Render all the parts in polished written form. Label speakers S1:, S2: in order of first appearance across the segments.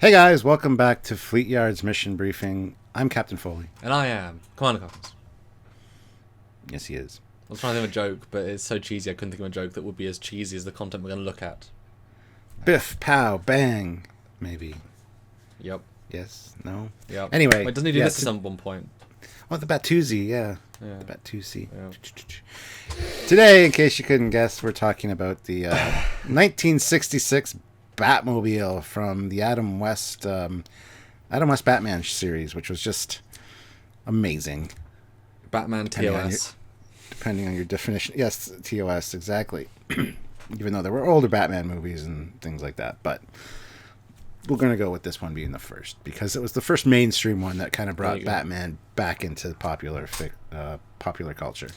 S1: Hey guys, welcome back to Fleetyards Mission Briefing. I'm Captain Foley.
S2: And I am Commander Cockles.
S1: Yes, he is.
S2: I was trying to think of a joke, but it's so cheesy I couldn't think of a joke that would be as cheesy as the content we're going to look at.
S1: Biff, pow, bang, maybe.
S2: Yep.
S1: Yes, no?
S2: Yep.
S1: Anyway.
S2: Wait, doesn't he do this at some one point?
S1: Oh, the Batusi, yeah.
S2: Yeah.
S1: The Batusi.
S2: Yeah.
S1: Today, in case you couldn't guess, we're talking about the 1966 Batmobile from the Adam West Batman series, which was just amazing.
S2: Batman TOS.
S1: Depending on your definition. Yes, TOS, exactly. Even though there were older Batman movies and things like that. But we're going to go with this one being the first, because it was the first mainstream one that kind of brought Batman back into popular culture.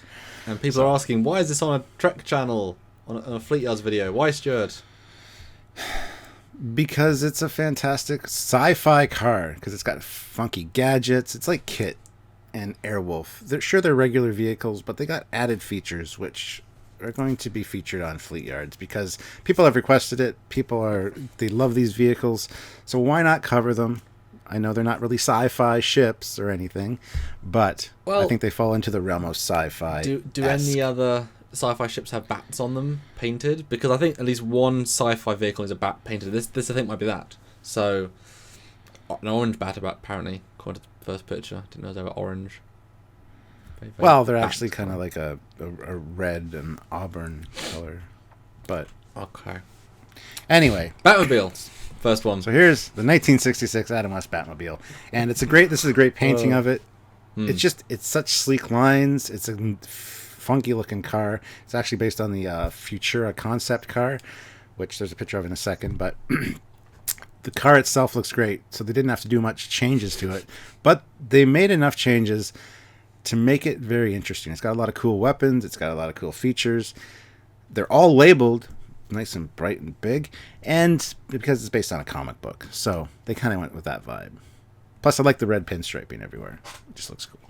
S2: And people are asking, why is this on a Trek channel, on a Fleetyards video? Why, Stuart?
S1: Because it's a fantastic sci-fi car, because it's got funky gadgets. It's like Kit and Airwolf. They're regular vehicles, but they got added features which are going to be featured on Fleetyards because people have requested it. They love these vehicles, so why not cover them? I know they're not really sci-fi ships or anything, but I think they fall into the realm of sci-fi.
S2: Do any other sci-fi ships have bats on them painted? Because I think at least one sci-fi vehicle is a bat painted. This I think might be that. So an orange bat apparently, according to the first picture. Didn't know they were orange. Very
S1: well, they're actually kind of like a red and auburn color, but
S2: okay.
S1: Anyway,
S2: Batmobile, first one.
S1: So here's the 1966 Adam West Batmobile, and this is a great painting of it. It's such sleek lines. It's a funky looking car. It's actually based on the Futura concept car, which there's a picture of in a second, but the car itself looks great, so they didn't have to do much changes to it, but they made enough changes to make it very interesting. It's got a lot of cool weapons. It's got a lot of cool features. They're all labeled nice and bright and big, and because it's based on a comic book, so they kind of went with that vibe. Plus, I like the red pinstriping everywhere. It just looks cool.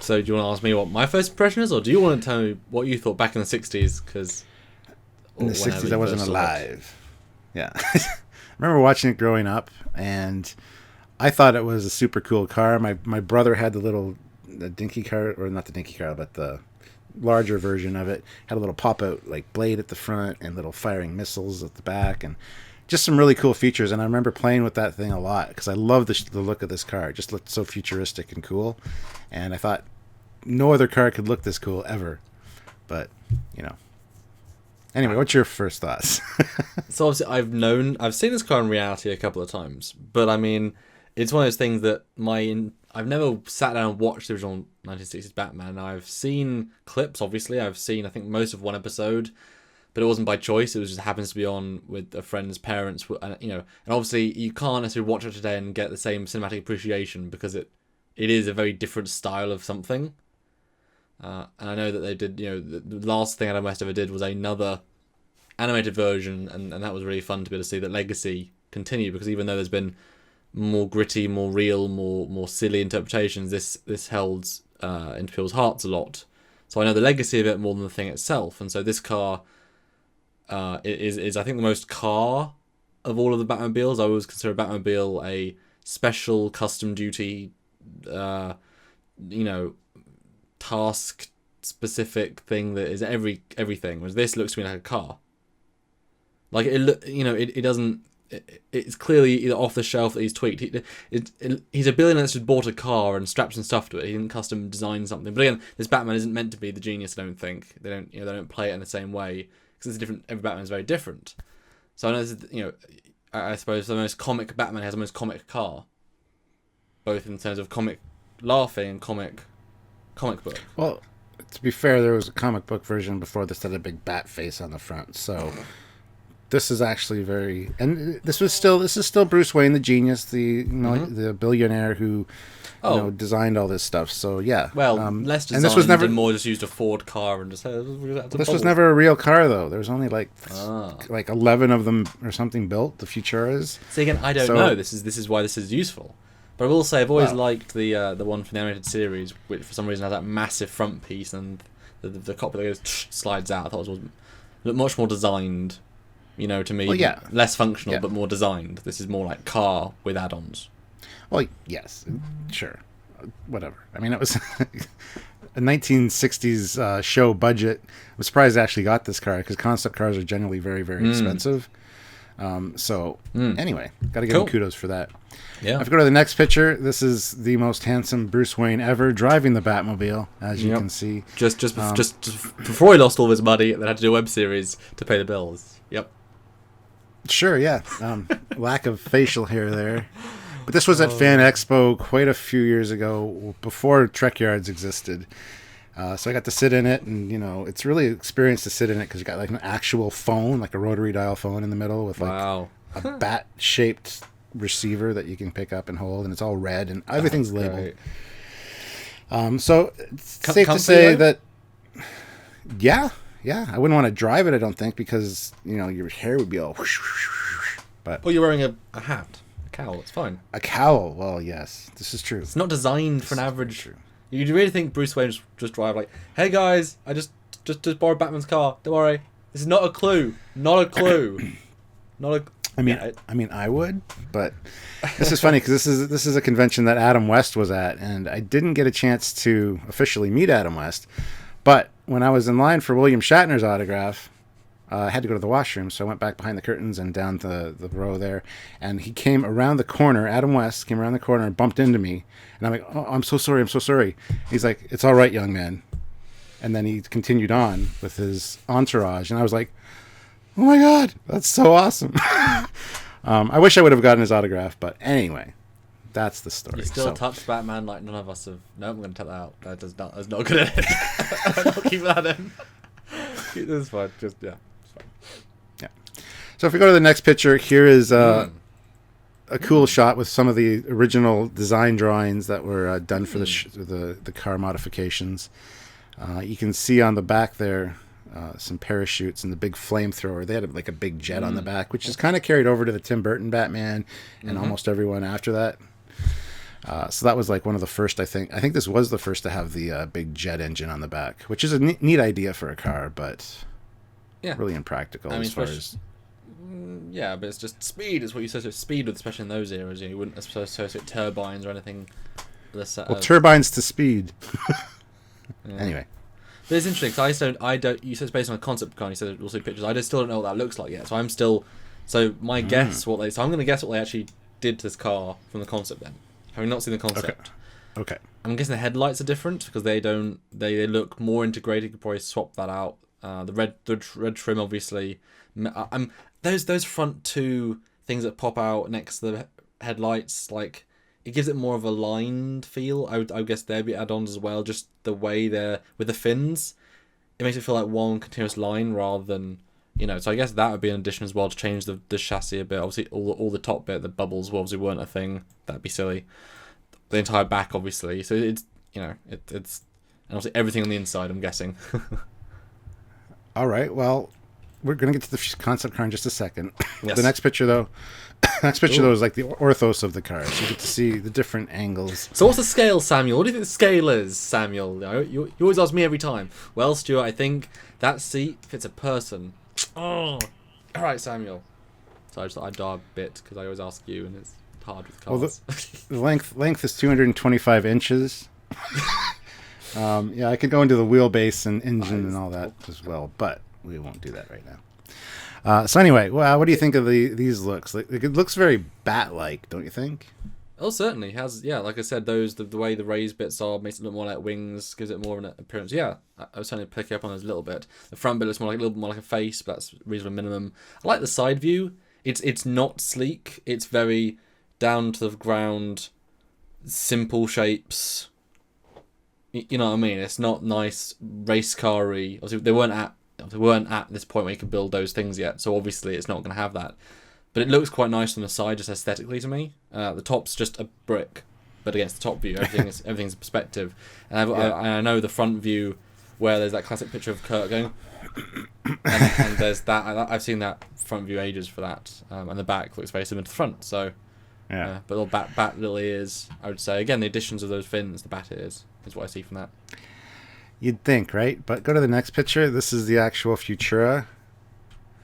S2: So do you want to ask me what my first impression is, or do you want to tell me what you thought back in the 60s? Because
S1: in the 60s, I wasn't alive. Yeah. I remember watching it growing up, and I thought it was a super cool car. My brother had the dinky car, or not the dinky car, but the larger version of it. Had a little pop-out like blade at the front and little firing missiles at the back, and just some really cool features. And I remember playing with that thing a lot because I love the look of this car. It just looked so futuristic and cool, and I thought no other car could look this cool ever. But anyway, what's your first thoughts?
S2: So obviously I've seen this car in reality a couple of times, but I mean, it's one of those things that I've never sat down and watched the original 1960s Batman. I've seen clips, obviously. I've seen, I think, most of one episode, but it wasn't by choice. It was just happens to be on with a friend's parents, and obviously you can't necessarily watch it today and get the same cinematic appreciation because it is a very different style of something. And I know that they did, the last thing Adam West ever did was another animated version, and that was really fun to be able to see that legacy continue, because even though there's been more gritty, more real, more silly interpretations, this held into people's hearts a lot. So I know the legacy of it more than the thing itself, and so this car is I think the most car of all of the Batmobiles. I always consider a Batmobile a special custom duty, task specific thing that is everything. Whereas this looks to me like a car. Like it doesn't. It's clearly either off the shelf that he's tweaked. He's a billionaire that's just bought a car and strapped some stuff to it. He didn't custom design something. But again, this Batman isn't meant to be the genius. I don't think they don't play it in the same way because it's different. Every Batman is very different. So I know this is, I suppose the most comic Batman has the most comic car, both in terms of comic laughing and comic book.
S1: Well, to be fair, there was a comic book version before this had a big bat face on the front, so. This is actually this is still Bruce Wayne, the genius, the billionaire who, designed all this stuff. So yeah.
S2: Well, less designed, and this was never more just used a Ford car and just.
S1: This was never a real car though. There was only like 11 of them or something built. The Futuras.
S2: See again, I don't know. This is why this is useful. But I will say I've always liked the one from the animated series, which for some reason has that massive front piece and the cockpit that goes slides out. I thought it was much more designed. To me,
S1: Well, yeah.
S2: less functional
S1: Yeah.
S2: but more designed. This is more like car with add-ons.
S1: Well, yes, sure, whatever. I mean, it was a 1960s show budget. I'm surprised I actually got this car because concept cars are generally very, very expensive. Anyway, got to give him kudos for that.
S2: Yeah.
S1: If we go to the next picture, this is the most handsome Bruce Wayne ever driving the Batmobile, as you can see.
S2: Just before he lost all his money, then had to do a web series to pay the bills. Yep.
S1: Sure, yeah. Lack of facial hair there. But this was at Fan Expo quite a few years ago, before Trekyards existed. So I got to sit in it, and it's really an experience to sit in it because you got like an actual phone, like a rotary dial phone in the middle with like a bat-shaped receiver that you can pick up and hold, and it's all red, and everything's labeled. So it's safe to say that, yeah, I wouldn't want to drive it, I don't think, because your hair would be all. Whoosh, whoosh, whoosh. But
S2: you're wearing a hat, a cowl. It's fine.
S1: A cowl. Well, yes, this is true.
S2: It's not designed for an average. You really think Bruce Wayne just drive like, hey guys, I just borrowed Batman's car. Don't worry. This is not a clue. Not a clue. Not a.
S1: I mean, I would, but this is funny because this is a convention that Adam West was at, and I didn't get a chance to officially meet Adam West. But when I was in line for William Shatner's autograph, I had to go to the washroom, so I went back behind the curtains and down the row there, and he came around the corner. Adam West came around the corner and bumped into me, and I'm like, "Oh, I'm so sorry." He's like, "It's all right, young man," and then he continued on with his entourage, and I was like, "Oh my God, that's so awesome!" I wish I would have gotten his autograph, but anyway, that's the story.
S2: You still touched Batman like none of us have. No, I'm going to take that out. That's not good at it. I'll keep that in. This is fine. Just yeah.
S1: Yeah. So if we go to the next picture, here is a cool shot with some of the original design drawings that were done for the car modifications. You can see on the back there some parachutes and the big flamethrower. They had like a big jet on the back, which is kind of carried over to the Tim Burton Batman and almost everyone after that. So that was like one of the first, I think this was the first to have the big jet engine on the back, which is a neat idea for a car, but really impractical as far as...
S2: Yeah, but it's just speed is what you associate speed with, especially in those eras. You wouldn't associate turbines or anything.
S1: Turbines to speed. Anyway.
S2: But it's interesting, because I don't, you said it's based on a concept car, and you said we'll see pictures. I just still don't know what that looks like yet. So I'm still, my guess, so I'm going to guess what they actually did to this car from the concept then. Having not seen the concept.
S1: Okay. I'm
S2: guessing the headlights are different, because they look more integrated. You could probably swap that out. The red trim, obviously. Those front two things that pop out next to the headlights, like, it gives it more of a lined feel. I would guess there'd be add-ons as well, just the way they're with the fins. It makes it feel like one continuous line rather than, so I guess that would be an addition as well to change the chassis a bit. Obviously all the top bit, the bubbles obviously weren't a thing. That'd be silly. The entire back, obviously. So it's and obviously everything on the inside, I'm guessing.
S1: All right, well, we're going to get to the concept car in just a second.
S2: Yes.
S1: The next picture, though, is like the orthos of the car. So you get to see the different angles.
S2: So what's the scale, Samuel? What do you think the scale is, Samuel? You always ask me every time. Well, Stuart, I think that seat fits a person. Oh, all right, Samuel. So I die a bit because I always ask you, and it's hard with cars.
S1: Well, the length is 225 inches. I could go into the wheelbase and engine and all that as well, but we won't do that right now. So anyway, what do you think of these looks? Like, it looks very bat-like, don't you think?
S2: Oh, certainly has. Yeah, like I said, the way the raised bits are makes it look more like wings, gives it more of an appearance. Yeah, I was certainly picking up on those a little bit. The front bit looks a little bit more like a face, but that's reasonable minimum. I like the side view. It's not sleek. It's very down to the ground, simple shapes. You know what I mean? It's not nice race car-y. Obviously, they weren't at this point where you could build those things yet, so obviously it's not going to have that. But it looks quite nice on the side, just aesthetically to me. The top's just a brick, but against the top view, everything's a perspective. And I know the front view, where there's that classic picture of Kurt going, and there's that. I've seen that front view ages for that, and the back looks very similar to the front. So, but little bat little ears. I would say again the additions of those fins, the bat ears, is what I see from that.
S1: You'd think, right? But go to the next picture. This is the actual Futura.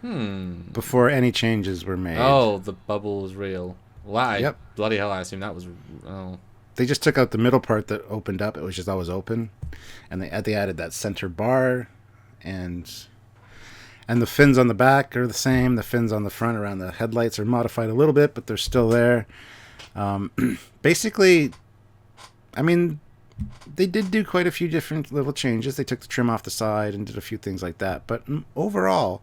S1: before any changes were made.
S2: Oh, the bubble was real. Wow.
S1: Yep.
S2: Bloody hell, I assume that was... Oh.
S1: They just took out the middle part that opened up. It was just always open. And they added that center bar. And the fins on the back are the same. The fins on the front around the headlights are modified a little bit, but they're still there. Basically, I mean, they did do quite a few different little changes. They took the trim off the side and did a few things like that. But overall,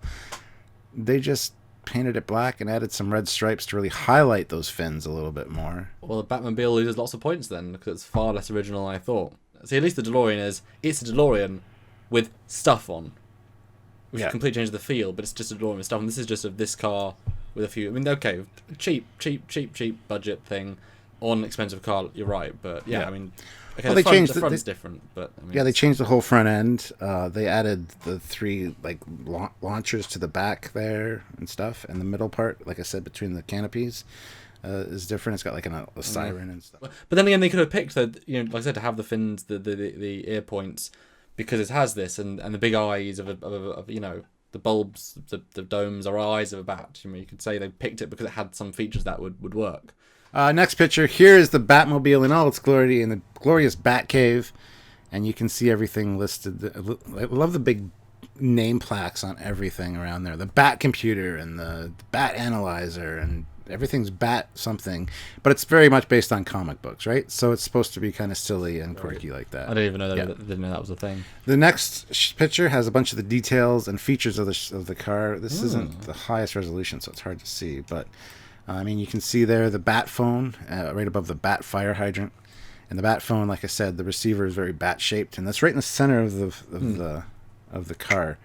S1: they just painted it black and added some red stripes to really highlight those fins a little bit more.
S2: Well, the Batmobile loses lots of points then, because it's far less original than I thought. See, at least the DeLorean it's a DeLorean with stuff on. Which completely changes the feel, but it's just a DeLorean with stuff. And this is just of this car with a few... I mean, okay, cheap budget thing on an expensive car, you're right. But yeah. I mean... Okay,
S1: well,
S2: the front's different, but... I mean,
S1: they changed the whole front end. They added the 3 launchers to the back there and stuff. And the middle part, like I said, between the canopies is different. It's got like a siren and stuff.
S2: But then again, they could have picked, like I said, to have the fins, the ear points... Because it has this, and the big eyes of the bulbs, the domes are eyes of a bat. You could say they picked it because it had some features that would work.
S1: Next picture. Here is the Batmobile in all its glory in the glorious Batcave, and you can see everything listed. I love the big name plaques on everything around there. The Bat Computer and the Bat Analyzer and everything's Bat something, but it's very much based on comic books, right? So it's supposed to be kind of silly and quirky like that.
S2: I didn't even know that was a thing.
S1: The next picture has a bunch of the details and features of the car. This isn't the highest resolution, so it's hard to see, but I mean, you can see there the Bat phone right above the Bat fire hydrant, and the Bat phone, like I said, the receiver is very bat shaped, and that's right in the center of the car.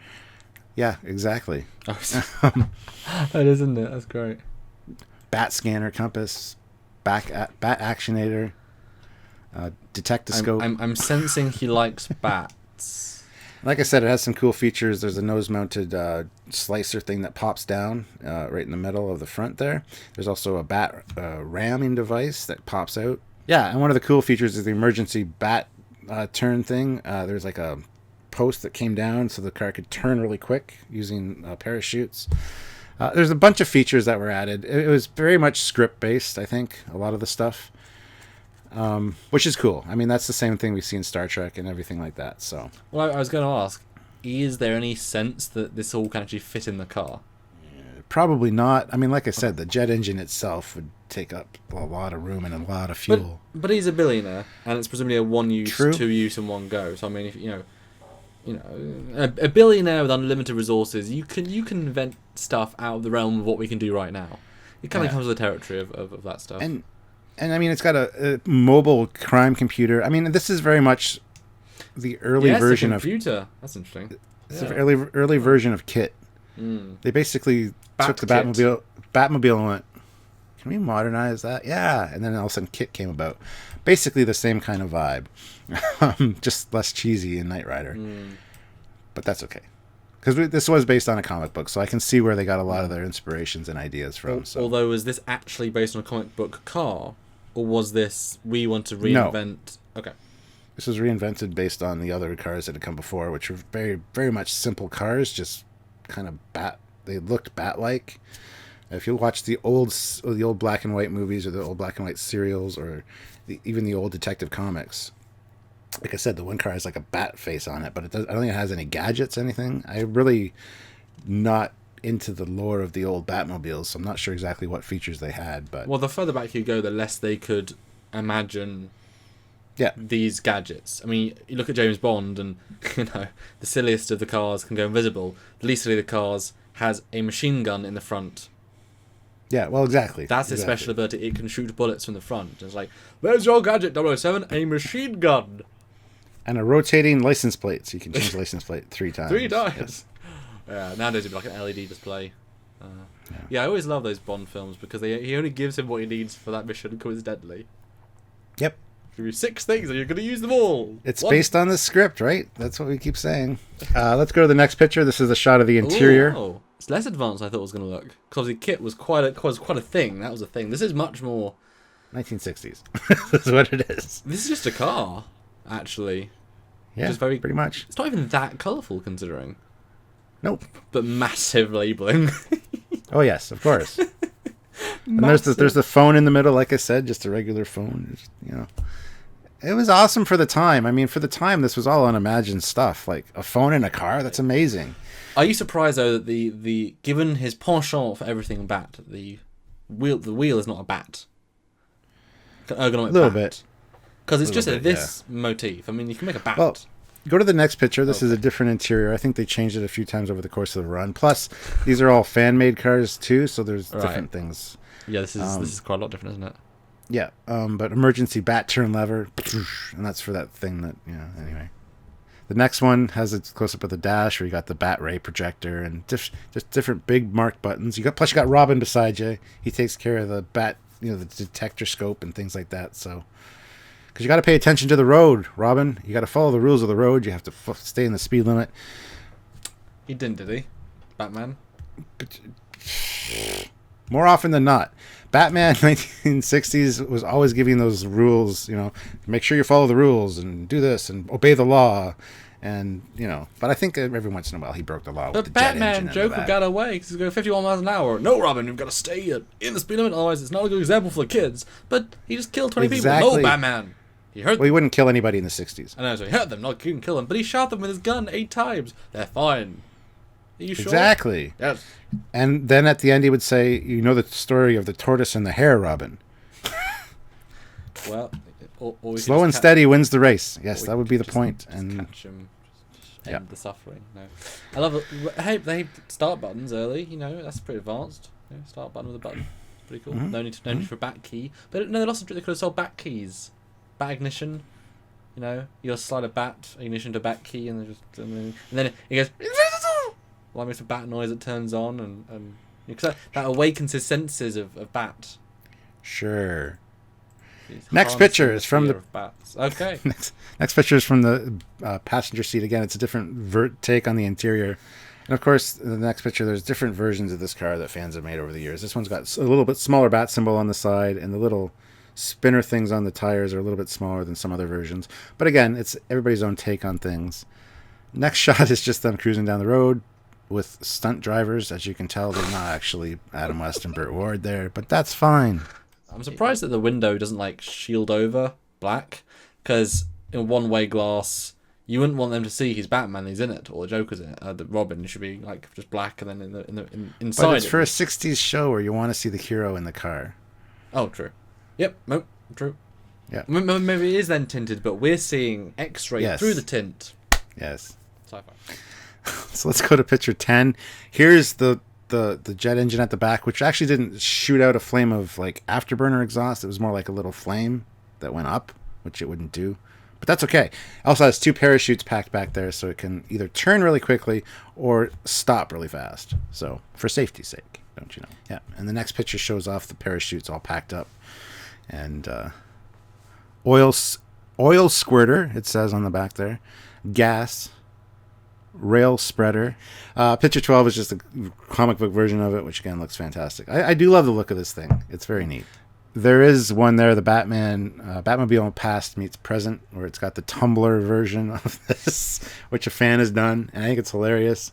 S1: Yeah, exactly.
S2: That is, isn't it? That's great.
S1: Bat scanner, compass, bat actionator, detectoscope.
S2: I'm sensing he likes bats.
S1: Like I said, it has some cool features. There's a nose-mounted slicer thing that pops down right in the middle of the front there. There's also a bat ramming device that pops out. Yeah, and one of the cool features is the emergency bat turn thing. There's like a post that came down so the car could turn really quick using parachutes. There's a bunch of features that were added. It was very much script-based, I think, a lot of the stuff, which is cool. I mean, that's the same thing we see in Star Trek and everything like that. So,
S2: well, I was going to ask, is there any sense that this all can actually fit in the car?
S1: Probably not. I mean, like I said, the jet engine itself would take up a lot of room and a lot of fuel.
S2: But he's a billionaire, and it's presumably a one-use,
S1: True.
S2: two-use, and one go. So, I mean, if a billionaire with unlimited resources, you can invent stuff out of the realm of what we can do right now. It kind of comes with the territory of that stuff.
S1: And I mean, it's got a mobile crime computer. I mean, this is very much the early version of
S2: computer. That's interesting.
S1: It's an early version of KITT. They basically took the Batmobile and went, can we modernize that? Yeah, and then all of a sudden KITT came about. Basically the same kind of vibe, just less cheesy in Knight Rider. But that's okay, because this was based on a comic book, so I can see where they got a lot of their inspirations and ideas from. So.
S2: Although, was this actually based on a comic book car, or was this we want to reinvent? No. Okay,
S1: this was reinvented based on the other cars that had come before, which were very, very much simple cars, just kind of bat. They looked bat-like. If you watch the old black and white movies or the old black and white serials or even the old detective comics, like I said, the one car has like a bat face on it, but I don't think it has any gadgets, anything. I'm really not into the lore of the old Batmobiles, so I'm not sure exactly what features they had. But
S2: well, the further back you go, the less they could imagine these gadgets. I mean, you look at James Bond and, the silliest of the cars can go invisible. The least silly of the cars has a machine gun in the front.
S1: Yeah, well, exactly.
S2: That's its special ability. It can shoot bullets from the front. It's like, where's your gadget, 007? A machine gun.
S1: And a rotating license plate, so you can change the license plate 3 times.
S2: 3 times?
S1: Yes.
S2: Yeah, nowadays it'd be like an LED display. I always love those Bond films because he only gives him what he needs for that mission, coincidentally.
S1: Yep.
S2: Give you 6 things and you're going to use them all.
S1: It's based on the script, right? That's what we keep saying. Let's go to the next picture. This is a shot of the interior.
S2: Oh, it's less advanced than I thought it was going to look. Because obviously KITT was quite a thing. That was a thing. This is much more...
S1: 1960s. That's what it is.
S2: This is just a car, actually.
S1: Yeah,
S2: just very,
S1: pretty much.
S2: It's not even that colourful, considering.
S1: Nope.
S2: But massive labeling.
S1: Oh yes, of course. And there's the phone in the middle, like I said, just a regular phone. It was awesome for the time. I mean, for the time, this was all unimagined stuff. Like a phone in a car, that's amazing.
S2: Are you surprised though that the given his penchant for everything bat, the wheel is not a bat? Ergonomic
S1: A little
S2: bat.
S1: bit.
S2: Because it's just this motif. I mean, you can make a bat.
S1: Well, go to the next picture. This is a different interior. I think they changed it a few times over the course of the run. Plus, these are all fan-made cars too, so there's different things.
S2: Yeah, this is quite a lot different, isn't it?
S1: Yeah, but emergency bat turn lever, and that's for that thing that, anyway. The next one has a close-up of the dash where you got the bat ray projector and just different big marked buttons. Plus you got Robin beside you. He takes care of the bat, the detector scope and things like that, so... Because you got to pay attention to the road, Robin. You got to follow the rules of the road. You have to stay in the speed limit.
S2: He didn't, did he? Batman?
S1: More often than not. Batman 1960s was always giving those rules, make sure you follow the rules and do this and obey the law. And, but I think every once in a while he broke the law with the
S2: Batman,
S1: jet engine.
S2: Joker got away because he's going 51 miles an hour. No, Robin, you've got to stay in the speed limit, otherwise it's not a good example for the kids. But he just killed 20 people. No, Batman. He hurt them.
S1: Well, he wouldn't kill anybody in the 60s.
S2: I know, so he hurt them, not couldn't kill them. But he shot them with his gun 8 times. They're fine. Are you sure?
S1: Exactly.
S2: Yes.
S1: And then at the end he would say, the story of the tortoise and the hare, Robin.
S2: Well, or
S1: slow and steady wins the race. Yes, that would be the point.
S2: And catch him. Just end the suffering. No. I love it. Hey, they start buttons early. That's pretty advanced. Start button with a button. Pretty cool. Mm-hmm. No need for bat key. But no, they could have sold bat keys. Bat ignition. You'll slide a bat ignition to bat key, and then it goes. Well, makes a bat noise that turns on, and because that awakens his senses of bat.
S1: Sure. Next picture is from the
S2: bats. Okay.
S1: next picture is from the passenger seat. Again, it's a different take on the interior, and of course, in the next picture, there's different versions of this car that fans have made over the years. This one's got a little bit smaller bat symbol on the side, and the little spinner things on the tires are a little bit smaller than some other versions. But again, it's everybody's own take on things. Next shot is just them cruising down the road with stunt drivers. As you can tell, they're not actually Adam West and Burt Ward there, but that's fine.
S2: I'm surprised that the window doesn't shield over black, because in one-way glass you wouldn't want them to see he's Batman, he's in it, or the Joker's in it. The Robin should be just black, and then inside.
S1: But it's for a '60s show where you want to see the hero in the car.
S2: Oh, true. Yep. No, true.
S1: Yeah.
S2: Maybe it is then tinted, but we're seeing X-ray through the tint.
S1: Yes.
S2: Sci-fi.
S1: So let's go to picture 10. Here's the jet engine at the back, which actually didn't shoot out a flame of afterburner exhaust. It was more like a little flame that went up, which it wouldn't do. But that's okay. It also has 2 parachutes packed back there, so it can either turn really quickly or stop really fast. So for safety's sake, don't you know? Yeah. And the next picture shows off the parachutes all packed up. And oil squirter, it says on the back there. Gas. Rail spreader. Picture 12 is just a comic book version of it, which again looks fantastic. I do love the look of this thing. It's very neat. There is one there, the Batmobile past meets present, where it's got the tumbler version of this, which a fan has done, and I think it's hilarious.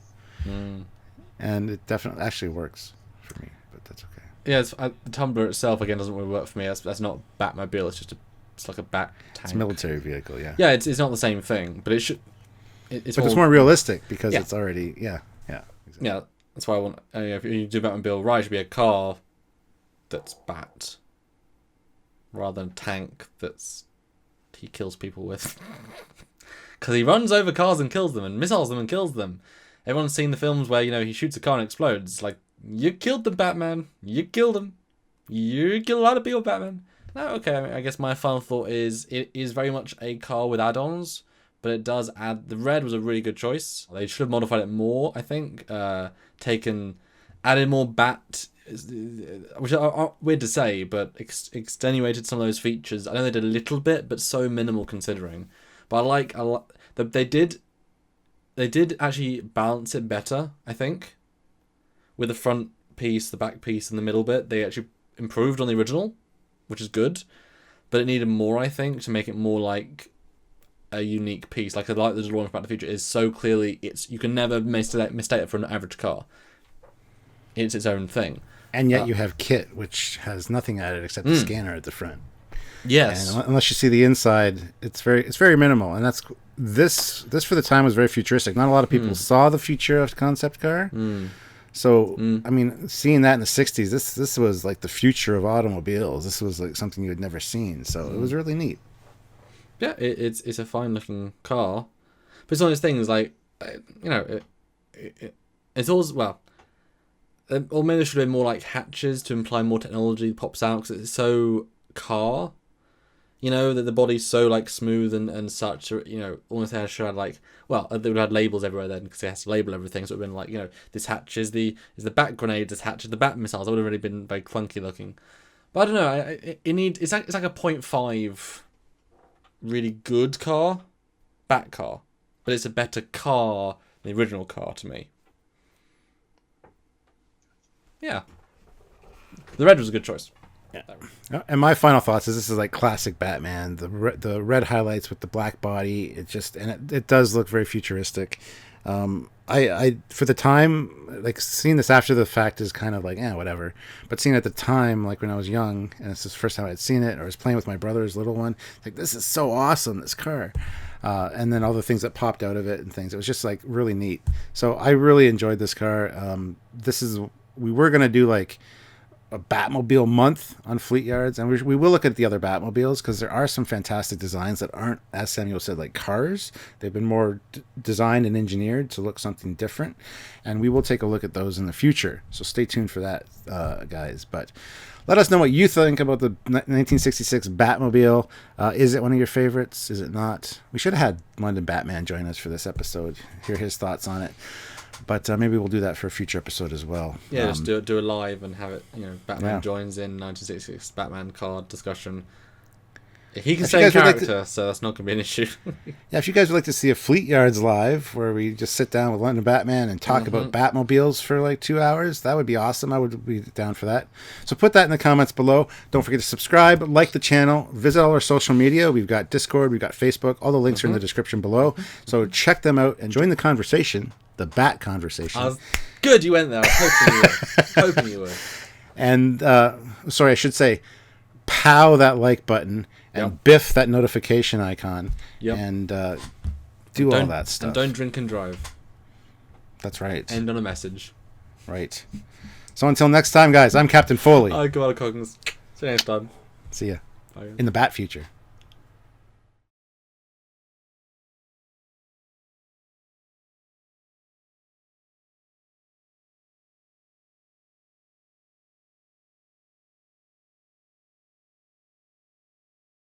S1: And it definitely actually works for me, but that's okay.
S2: Yeah, the tumbler itself again doesn't really work for me. That's not Batmobile. It's like a bat tank.
S1: It's a military vehicle, yeah.
S2: Yeah, it's not the same thing, but it should. It's
S1: more realistic because it's already exactly.
S2: Yeah. That's why I want. If you do Batmobile right, it should be a car that's bat, rather than a tank he kills people with. Because he runs over cars and kills them, and missiles them and kills them. Everyone's seen the films where he shoots a car and explodes. It's like, you killed them, Batman. You killed them. You killed a lot of people, Batman. No, okay. I guess my final thought is it is very much a car with add-ons. But it does add. The red was a really good choice. They should have modified it more, I think. Added more bat, which are weird to say, but extenuated some of those features. I know they did a little bit, but so minimal considering. But they did actually balance it better, I think. With the front piece, the back piece, and the middle bit, they actually improved on the original, which is good. But it needed more, I think, to make it more like a unique piece. Like the DeLorean Back to the Future is so clearly you can never mistake it for an average car. It's its own thing.
S1: And yet you have Kit, which has nothing added except the scanner at the front.
S2: Yes.
S1: And unless you see the inside, it's very minimal. And that's this for the time was very futuristic. Not a lot of people saw the future of concept car. So I mean, seeing that in the '60s, this was like the future of automobiles. This was like something you had never seen. So it was really neat.
S2: Yeah, it's a fine looking car, but it's one of those things like, you know, it's always, well, or maybe there should have been more like hatches to imply more technology pops out, because it's so car, you know, that the body's so like smooth and such, you know, almost they should have like, well, they would have had labels everywhere then, because they has to label everything, so it would have been like, you know, this hatch is the bat grenade, this hatch is the bat missiles. That would have really been very clunky looking. But I don't know, it's like a 0.5 really good car, bat car, but it's a better car than the original car to me. Yeah, the red was a good choice.
S1: Yeah. And my final thoughts is this is like classic Batman. The red highlights with the black body. It does look very futuristic. I for the time, like seeing this after the fact is kind of like whatever. But seeing it at the time, like when I was young, and this is the first time I'd seen it, or I was playing with my brother's little one, like this is so awesome, this car. And then all the things that popped out of it and things. It was just like really neat. So I really enjoyed this car. We were gonna do like a Batmobile month on Fleetyards, and we will look at the other Batmobiles, because there are some fantastic designs that aren't, as Samuel said, like cars. They've been more designed and engineered to look something different, and we will take a look at those in the future, so stay tuned for that, guys. But let us know what you think about the 1966 Batmobile. Is it one of your favorites? Is it not? We should have had London Batman join us for this episode, hear his thoughts on it. But maybe we'll do that for a future episode as well.
S2: Yeah, just do a live and have it. You know, Batman joins in 1966 Batman card discussion. He can stay in character, so that's not going to be an issue.
S1: Yeah, if you guys would like to see a Fleetyards live where we just sit down with London Batman and talk about Batmobiles for like 2 hours, that would be awesome. I would be down for that. So put that in the comments below. Don't forget to subscribe, like the channel, visit all our social media. We've got Discord, we've got Facebook. All the links are in the description below. So check them out and join the conversation, the Bat conversation.
S2: Good you went there. I was hoping you would.
S1: And, sorry, I should say, pow that like button. And biff that notification icon. And do all that stuff.
S2: And don't drink and drive.
S1: That's right.
S2: End on a message.
S1: Right. So until next time, guys, I'm Captain Foley.
S2: I'm Commander Coggins. See you next time.
S1: See ya. Bye. In the Bat future.